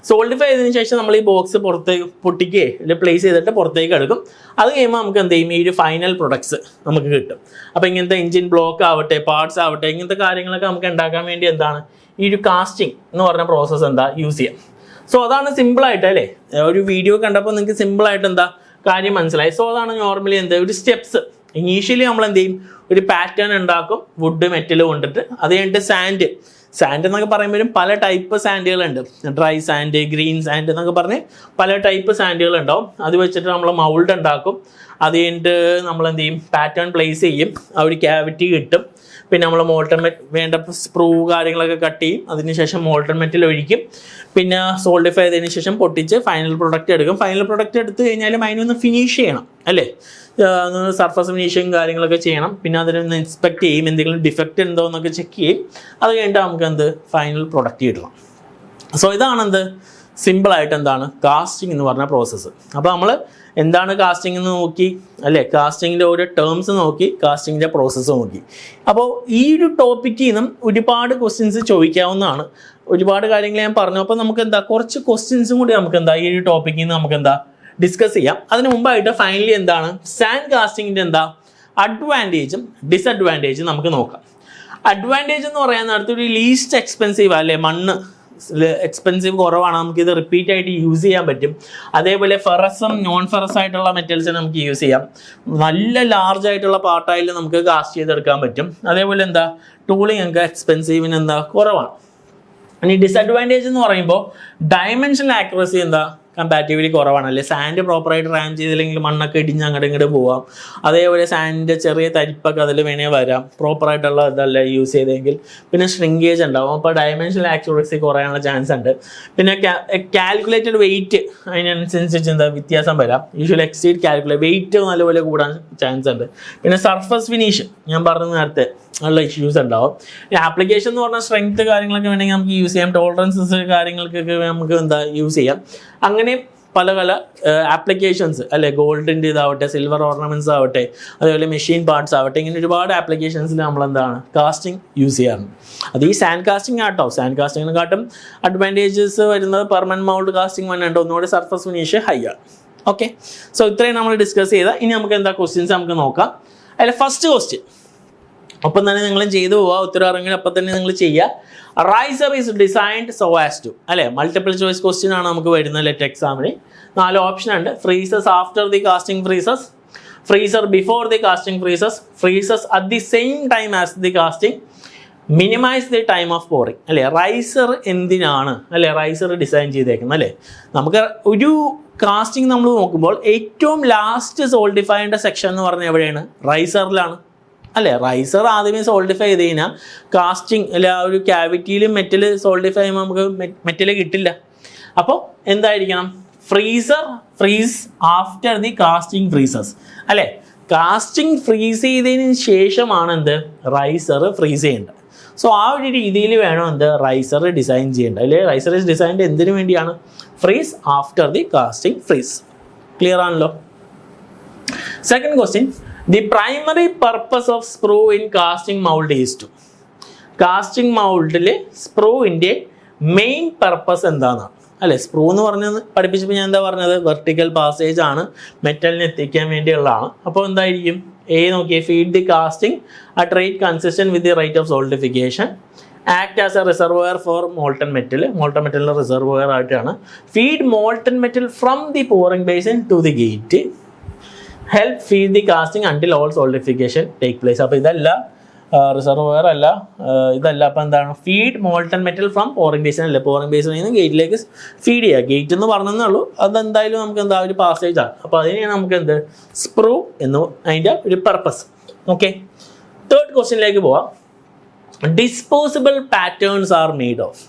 സോൾഡിഫൈ ചെയ്തതിന് ശേഷം നമ്മൾ ഈ ബോക്സ് പുറത്തേക്ക് പൊട്ടിക്കുകയോ അല്ലെങ്കിൽ പ്ലേസ് ചെയ്തിട്ട് പുറത്തേക്ക് എടുക്കും. അത് കഴിയുമ്പോൾ നമുക്ക് എന്ത് ചെയ്യും ഈ ഒരു ഫൈനൽ പ്രൊഡക്ട്സ് നമുക്ക് കിട്ടും. അപ്പോൾ ഇങ്ങനത്തെ എഞ്ചിൻ ബ്ലോക്ക് ആവട്ടെ പാർട്സ് ആവട്ടെ ഇങ്ങനത്തെ കാര്യങ്ങളൊക്കെ നമുക്ക് ഉണ്ടാക്കാൻ വേണ്ടി എന്താണ് ഈ ഒരു കാസ്റ്റിംഗ് എന്ന് പറഞ്ഞ പ്രോസസ്സ് എന്താ യൂസ് ചെയ്യാം. സോ അതാണ് സിമ്പിളായിട്ട് അല്ലേ ഒരു വീഡിയോ കണ്ടപ്പോൾ നിങ്ങൾക്ക് സിമ്പിളായിട്ട് എന്താ കാര്യം മനസ്സിലായി. സോ അതാണ് നോർമലി എന്താ ഒരു സ്റ്റെപ്സ്. ഇനീഷ്യലി നമ്മൾ എന്ത് ചെയ്യും ഒരു പാറ്റേൺ ഉണ്ടാക്കും വുഡ് മെറ്റൽ കൊണ്ടിട്ട്. അത് കഴിഞ്ഞിട്ട് സാൻഡ് എന്നൊക്കെ പറയുമ്പോഴും പല ടൈപ്പ് സാൻഡുകളുണ്ട്. ഡ്രൈ സാൻഡ്, ഗ്രീൻ സാൻഡ് എന്നൊക്കെ പറഞ്ഞ് പല ടൈപ്പ് സാൻഡുകളുണ്ടാവും. അത് വെച്ചിട്ട് നമ്മൾ മൗൾഡ് ഉണ്ടാക്കും. അത് കഴിഞ്ഞിട്ട് നമ്മൾ എന്ത് ചെയ്യും പാറ്റേൺ പ്ലേസ് ചെയ്യും, ആ ഒരു ക്യാവിറ്റി കിട്ടും. പിന്നെ നമ്മൾ മോൾട്ടൺ വേണ്ട സ്പ്രൂ കാര്യങ്ങളൊക്കെ കട്ട് ചെയ്യും. അതിനുശേഷം മോൾട്ടൺ മെറ്റൽ ഒഴിക്കും. പിന്നെ സോൾഡിഫൈ ചെയ്തതിന് ശേഷം പൊട്ടിച്ച് ഫൈനൽ പ്രൊഡക്റ്റ് എടുക്കും. ഫൈനൽ പ്രൊഡക്റ്റ് എടുത്ത് കഴിഞ്ഞാലും അതിനൊന്ന് ഫിനിഷ് ചെയ്യണം അല്ലേ, സർഫസ് ഫിനിഷിങ് കാര്യങ്ങളൊക്കെ ചെയ്യണം. പിന്നെ അതിനൊന്ന് ഇൻസ്പെക്ട് ചെയ്യും, എന്തെങ്കിലും ഡിഫക്റ്റ് ഉണ്ടോ എന്നൊക്കെ ചെക്ക് ചെയ്യും. അത് കഴിഞ്ഞിട്ട് നമുക്ക് എന്ത് ഫൈനൽ പ്രൊഡക്റ്റ് കിട്ടണം. സോ ഇതാണെന്ത് സിമ്പിളായിട്ട് എന്താണ് കാസ്റ്റിംഗ് എന്ന് പറഞ്ഞ പ്രോസസ്സ്. അപ്പോൾ നമ്മൾ എന്താണ് കാസ്റ്റിംഗ് എന്ന് നോക്കി അല്ലേ, കാസ്റ്റിങ്ങിൻ്റെ ഓരോ ടേംസ് നോക്കി, കാസ്റ്റിങ്ങിൻ്റെ പ്രോസസ്സ് നോക്കി. അപ്പോൾ ഈ ഒരു ടോപ്പിക്കിൽ നിന്നും ഒരുപാട് ക്വസ്റ്റ്യൻസ് ചോദിക്കാവുന്നതാണ്. ഒരുപാട് കാര്യങ്ങൾ ഞാൻ പറഞ്ഞു. അപ്പോൾ നമുക്ക് എന്താ കുറച്ച് ക്വസ്റ്റ്യൻസും കൂടി നമുക്ക് എന്താ ഈ ഒരു ടോപ്പിക്കിൽ നിന്ന് നമുക്ക് എന്താ ഡിസ്കസ് ചെയ്യാം. അതിന് മുമ്പായിട്ട് ഫൈനലി എന്താണ് സാൻഡ് കാസ്റ്റിങ്ങിൻ്റെ എന്താ അഡ്വാൻറ്റേജും ഡിസഡ്വാൻറ്റേജും നമുക്ക് നോക്കാം. അഡ്വാൻറ്റേജ് എന്ന് പറയാൻ നേരത്തെ ഒരു ലീസ്റ്റ് എക്സ്പെൻസീവ് അല്ലേ, മണ്ണ് എക്സ്പെൻസീവ് കുറവാണ്, നമുക്കിത് റിപ്പീറ്റ് ആയിട്ട് യൂസ് ചെയ്യാൻ പറ്റും. അതേപോലെ ഫെറസും നോൺ ഫെറസ് ആയിട്ടുള്ള മെറ്റൽസിനെ നമുക്ക് യൂസ് ചെയ്യാം. നല്ല ലാർജ് ആയിട്ടുള്ള പാർട്ടായാലും നമുക്ക് കാസ്റ്റ് ചെയ്തെടുക്കാൻ പറ്റും. അതേപോലെ എന്താ ടൂളിങ് ഒക്കെ എക്സ്പെൻസീവിന് എന്താ കുറവാണ്. ഇനി ഡിസഡ്വാൻറ്റേജ് എന്ന് പറയുമ്പോൾ ഡയമെൻഷണൽ ആക്യുറസി എന്താ കമ്പാരിറ്റീവ്ലി കുറവാണ്. അല്ലെ സാൻഡ് പ്രോപ്പറായിട്ട് റാം ചെയ്തില്ലെങ്കിൽ മണ്ണൊക്കെ ഇടിഞ്ഞ് അങ്ങോട്ട് ഇങ്ങോട്ട് പോവാം. അതേപോലെ സാൻഡിൻ്റെ ചെറിയ തരിപ്പൊക്കെ അതിൽ വേണേൽ വരാം, പ്രോപ്പറായിട്ടുള്ള ഇതല്ല യൂസ് ചെയ്തെങ്കിൽ. പിന്നെ ശ്രിങ്കേജ് ഉണ്ടാവും, അപ്പോൾ ഡയമെൻഷണൽ ആക്യുറസി കുറയാനുള്ള ചാൻസ് ഉണ്ട്. പിന്നെ കാൽക്കുലേറ്റഡ് വെയിറ്റ് അതിനനുസരിച്ച് എന്താ വ്യത്യാസം വരാം. യൂഷ്വലി എക്സീഡ് കാൽക്കുലേറ്റ് വെയിറ്റ് നല്ലപോലെ കൂടാൻ ചാൻസ് ഉണ്ട്. പിന്നെ സർഫസ് ഫിനിഷ് ഞാൻ പറഞ്ഞ നേരത്തെ ഉള്ള ഇഷ്യൂസ് ഉണ്ടാവും. ആപ്ലിക്കേഷൻ എന്ന് പറഞ്ഞാൽ സ്ട്രെങ്ത് കാര്യങ്ങളൊക്കെ വേണമെങ്കിൽ നമുക്ക് യൂസ് ചെയ്യാം, ടോളറൻസസ് കാര്യങ്ങൾക്കൊക്കെ നമുക്ക് എന്താ യൂസ് ചെയ്യാം. അങ്ങനെ പല പല ആപ്ലിക്കേഷൻസ് അല്ലെ, ഗോൾഡിൻ്റെ ഇതാവട്ടെ, സിൽവർ ഓർണമെൻറ്റ്സ് ആവട്ടെ, അതേപോലെ മെഷീൻ പാർട്സ് ആവട്ടെ, ഇങ്ങനെ ഒരുപാട് ആപ്ലിക്കേഷൻസിൽ നമ്മളെന്താണ് കാസ്റ്റിംഗ് യൂസ് ചെയ്യാറുണ്ട്. അത് ഈ സാൻഡ് കാസ്റ്റിംഗ് ആട്ടോ. സാൻഡ് കാസ്റ്റിങ്ങിനെക്കാട്ടും അഡ്വാൻറ്റേജസ് വരുന്നത് പെർമനന്റ് മൗൾഡ് കാസ്റ്റിംഗ് വന്നിട്ട് ഒന്നുകൂടി സർഫസ് ഫിനിഷ് ഹൈ ആണ്. ഓക്കെ, സോ ഇത്രയും നമ്മൾ ഡിസ്കസ് ചെയ്താൽ ഇനി നമുക്ക് എന്താ ക്വസ്റ്റ്യൻസ് നമുക്ക് നോക്കാം. അതിൽ ഫസ്റ്റ് ക്വസ്റ്റ്യൻ ഒപ്പം തന്നെ നിങ്ങളും ചെയ്തു പോവുക, ഉത്തരം അറിയെങ്കിൽ അപ്പം തന്നെ നിങ്ങൾ ചെയ്യുക. Riser is designed so as to അല്ലേ, മൾട്ടിപ്പിൾ ചോയ്സ് ക്വസ്റ്റ്യൻ ആണ് നമുക്ക് വരുന്നത് ലെറ്റ് എക്സാമിന്. 4 ഓപ്ഷൻ ഉണ്ട്. Freezes after the casting freezes, freezer before the casting freezes, freezes at the same time as the casting, minimise the time of pouring അല്ലേ. Riser എന്തിനാണ് അല്ലേ റൈസർ ഡിസൈൻ ചെയ്തേക്കുന്നത് അല്ലേ. നമുക്ക് ഒരു കാസ്റ്റിംഗ് നമ്മൾ നോക്കുമ്പോൾ ഏറ്റവും ലാസ്റ്റ് സോൾഡിഫൈ ചെയ്യേണ്ട സെക്ഷൻ എന്ന് പറഞ്ഞാൽ എവിടെയാണ്, റൈസറിലാണ് അല്ലേ. റൈസർ ആദ്യമേ സോൾഡിഫൈ ചെയ്ത് കഴിഞ്ഞാൽ കാസ്റ്റിംഗ് അല്ലെ ആ ഒരു ക്യാവിറ്റിയിലും മെറ്റൽ സോൾഡിഫൈ ചെയ്യുമ്പോൾ നമുക്ക് മെറ്റൽ കിട്ടില്ല. അപ്പോൾ എന്തായിരിക്കണം, freeze after the casting freezes അല്ലേ. കാസ്റ്റിംഗ് ഫ്രീസ് ചെയ്തതിന് ശേഷമാണ് എന്ത് റൈസർ ഫ്രീസ് ചെയ്യേണ്ടത്. സോ ആ ഒരു രീതിയിൽ വേണം എന്ത് റൈസർ ഡിസൈൻ ചെയ്യേണ്ടത് അല്ലെ. റൈസർ ഇസ് ഡിസൈൻഡ് എന്തിനു വേണ്ടിയാണ്, freeze after the casting freeze. Clear ആണല്ലോ. Second question, the primary purpose of sprue in casting mold is to, casting മൗൾഡിൽ സ്പ്രൂവിൻ്റെ മെയിൻ പർപ്പസ് എന്താണെന്നാണ് അല്ലേ. സ്പ്രൂ എന്ന് പറഞ്ഞത് പഠിപ്പിച്ചപ്പോൾ ഞാൻ എന്താ പറഞ്ഞത്, വെർട്ടിക്കൽ പാസേജ് ആണ്, മെറ്റലിന് എത്തിക്കാൻ വേണ്ടിയുള്ളതാണ്. അപ്പോൾ എന്തായിരിക്കും നോക്കിയേ, feed the casting at rate consistent with the rate of solidification, act as a reservoir for molten metal, molten മെറ്റലിൻ്റെ റിസർവോയർ ആയിട്ടാണ്, feed molten metal from the pouring basin to the gate, help feed the casting until all solidification take place. അപ്പോൾ ഇതല്ല reservoir അല്ല, ഇതല്ല. അപ്പോൾ എന്താണ്, feed molten metal from pouring basin അല്ലേ. Pouring ബേസിൽ നിന്ന് ഗേറ്റിലേക്ക് ഫീഡ് ചെയ്യുക. ഗേറ്റ് എന്ന് പറഞ്ഞതേ ഉള്ളൂ, അതെന്തായാലും നമുക്ക് എന്താ ഒരു പാസേജ് ആണ്. അപ്പോൾ അതിനെയാണ് നമുക്ക് എന്ത് സ്പ്രൂ എന്ന് അതിൻ്റെ ഒരു പർപ്പസ്. ഓക്കെ, തേർഡ് ക്വസ്റ്റ്യനിലേക്ക് പോവാം. Disposable patterns are made of.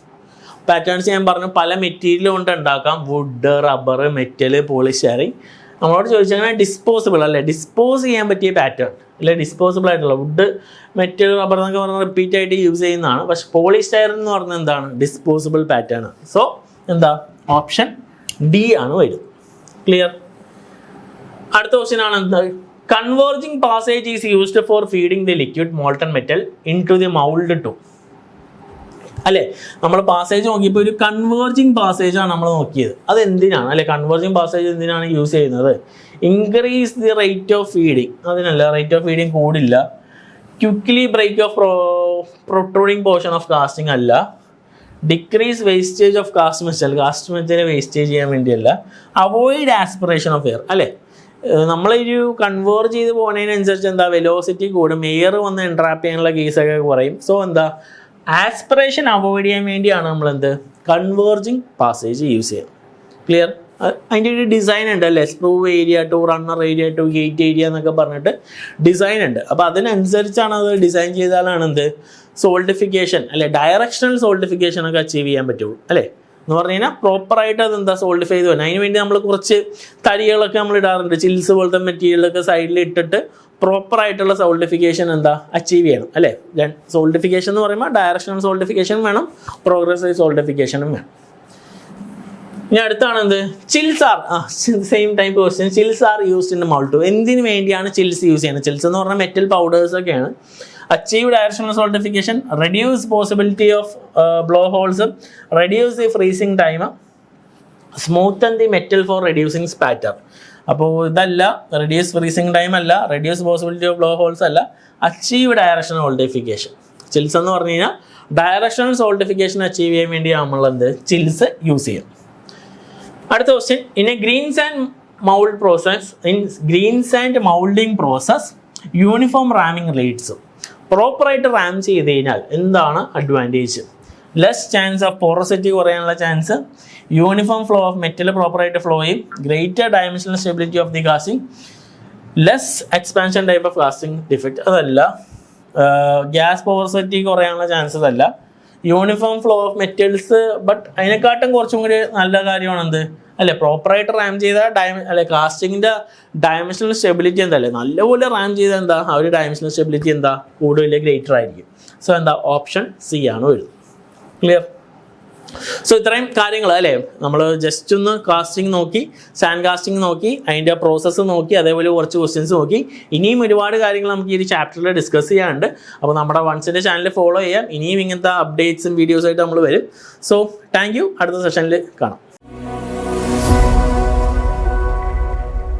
Patterns ഞാൻ പറഞ്ഞു പല മെറ്റീരിയൽ കൊണ്ട് ഉണ്ടാക്കാം, വുഡ്, റബ്ബർ, മെറ്റൽ, പോളിസ്റ്റൈറീൻ. നമ്മളോട് ചോദിച്ചാൽ ഡിസ്പോസിബിൾ അല്ലേ, ഡിസ്പോസ് ചെയ്യാൻ പറ്റിയ പാറ്റേൺ അല്ലെ. ഡിസ്പോസിബിൾ ആയിട്ടുള്ള വുഡ്, മെറ്റൽ, റബ്ബർ എന്നൊക്കെ പറഞ്ഞാൽ റിപ്പീറ്റ് ആയിട്ട് യൂസ് ചെയ്യുന്നതാണ്. പക്ഷെ പോളിസ്റ്റൈറീൻ എന്ന് പറഞ്ഞാൽ എന്താണ്, ഡിസ്പോസിബിൾ പാറ്റേൺ. സോ എന്താ ഓപ്ഷൻ ഡി ആണ് വരുന്നത്. ക്ലിയർ. അടുത്ത ക്വസ്റ്റ്യൻ ആണ് എന്താ, converging passage is used for feeding the liquid molten metal into the mould to അല്ലേ. നമ്മൾ പാസേജ് നോക്കിയപ്പോൾ ഒരു കൺവേർജിങ് പാസേജ് ആണ് നമ്മൾ നോക്കിയത്. അത് എന്തിനാണ് അല്ലെ, കൺവേർജിങ് പാസേജ് എന്തിനാണ് യൂസ് ചെയ്യുന്നത്, increase the rate of feeding, അതിനല്ല. റേറ്റ് ഓഫ് ഫീഡിങ് കൂടില്ല. Quickly break off protruding portion of casting അല്ല. Decrease wastage of cast metal wastage ചെയ്യാൻ വേണ്ടിയല്ല. അവോയ്ഡ് ആസ്പിറേഷൻ ഓഫ് എയർ അല്ലേ. നമ്മളൊരു കൺവേർജ് ചെയ്ത് പോകുന്നതിനനുസരിച്ച് എന്താ വെലോസിറ്റി കൂടും, എയർ വന്ന് എൻട്രാപ്പ് ചെയ്യാനുള്ള കേസൊക്കെ കുറയും. സോ എന്താ ആസ്പിറേഷൻ അവോയ്ഡ് ചെയ്യാൻ വേണ്ടിയാണ് നമ്മളെന്ത് കൺവേർജിങ് പാസേജ് യൂസ് ചെയ്യുന്നത്. ക്ലിയർ. അതിൻ്റെ ഒരു ഡിസൈൻ ഉണ്ട് അല്ലേ, sprue area to runner area to gate area എന്നൊക്കെ പറഞ്ഞിട്ട് ഡിസൈൻ ഉണ്ട്. അപ്പോൾ അതിനനുസരിച്ചാണ് അത് ഡിസൈൻ ചെയ്താലാണ് എന്ത് സോൾഡിഫിക്കേഷൻ അല്ലെ, ഡയറക്ഷണൽ സോൾഡിഫിക്കേഷൻ ഒക്കെ അച്ചീവ് ചെയ്യാൻ പറ്റുള്ളൂ അല്ലേ. എന്ന് പറഞ്ഞു കഴിഞ്ഞാൽ പ്രോപ്പറായിട്ട് അതെന്താ സോൾഡിഫൈ ചെയ്ത് വരണം. അതിന് വേണ്ടി നമ്മൾ കുറച്ച് തരികളൊക്കെ നമ്മൾ ഇടാറുണ്ട്, ചിൽസ് പോലത്തെ മെറ്റീരിയലൊക്കെ സൈഡിൽ ഇട്ടിട്ട് പ്രോപ്പറായിട്ടുള്ള സോൾഡിഫിക്കേഷൻ എന്താ അച്ചീവ് ചെയ്യണം അല്ലേ. സോൾഡിഫിക്കേഷൻ എന്ന് പറയുമ്പോൾ ഡയറക്ഷണൽ സോൾഡിഫിക്കേഷൻ വേണം, പ്രോഗ്രസീവ് സോൾഡിഫിക്കേഷനും വേണം. ഇനി അടുത്താണ് എന്ത്, chills are same type question. Chills are used in mould to. എന്തിനു വേണ്ടിയാണ് ചിൽസ് യൂസ് ചെയ്യുന്നത്? ചിൽസ് എന്ന് പറഞ്ഞാൽ മെറ്റൽ പൗഡേഴ്സ് ഒക്കെയാണ്. Achieve directional solidification, reduce possibility of blow holes, reduce the freezing time, smooth and the metal for reducing spatter. അപ്പോൾ ഇതല്ല, reduce freezing time അല്ല, reduce possibility of blow holes അല്ല, achieve directional solidification. Chills എന്ന് പറഞ്ഞു കഴിഞ്ഞാൽ directional solidification achieve ചെയ്യാൻ വേണ്ടി നമ്മൾ എന്ത് ചിൽസ് യൂസ് ചെയ്യും. അടുത്ത question, in a green sand mould process, in green sand moulding process uniform ramming rates. പ്രോപ്പറായിട്ട് റാം ചെയ്ത് കഴിഞ്ഞാൽ എന്താണ് advantage? Less chance of porosity കുറയാനുള്ള chance, uniform flow of metal പ്രോപ്പറായിട്ട് ഫ്ലോ ചെയ്യും, greater dimensional stability of the casting, less expansion type of casting defect. അതല്ല, gas porosity കുറയാനുള്ള chances അല്ല, uniform flow of metals. But അതിനെക്കാട്ടും കുറച്ചും കൂടി നല്ല കാര്യമാണ് എന്ത് അല്ലെ, പ്രോപ്പറായിട്ട് റാം ചെയ്താൽ അല്ലെ കാസ്റ്റിങ്ങിൻ്റെ ഡയമെൻഷണൽ സ്റ്റെബിലിറ്റി എന്തല്ലേ, നല്ലപോലെ റാം ചെയ്താൽ എന്താ ആ ഒരു ഡയമെൻഷണൽ സ്റ്റെബിലിറ്റി എന്താ കൂടുതൽ ഗ്രേറ്റർ ആയിരിക്കും. സോ എന്താ ഓപ്ഷൻ സി ആണ് വരുന്നത്. ക്ലിയർ? സോ ഇത്രയും കാര്യങ്ങൾ അല്ലേ, നമ്മൾ ജസ്റ്റ് ഒന്ന് കാസ്റ്റിംഗ് നോക്കി, സാൻഡ് കാസ്റ്റിംഗ് നോക്കി, അതിൻ്റെ പ്രോസസ്സ് നോക്കി, അതേപോലെ കുറച്ച് ക്വസ്റ്റ്യൻസ് നോക്കി. ഇനിയും ഒരുപാട് കാര്യങ്ങൾ നമുക്ക് ഈ ഒരു ചാപ്റ്ററിൽ ഡിസ്കസ് ചെയ്യാനുണ്ട്. അപ്പോൾ നമ്മുടെ വൺസിൻ്റെ ചാനൽ ഫോളോ ചെയ്യാം. ഇനിയും ഇങ്ങനത്തെ അപ്ഡേറ്റ്സും വീഡിയോസായിട്ട് നമ്മൾ വരും. So thank you. അടുത്ത സെഷനിൽ കാണാം.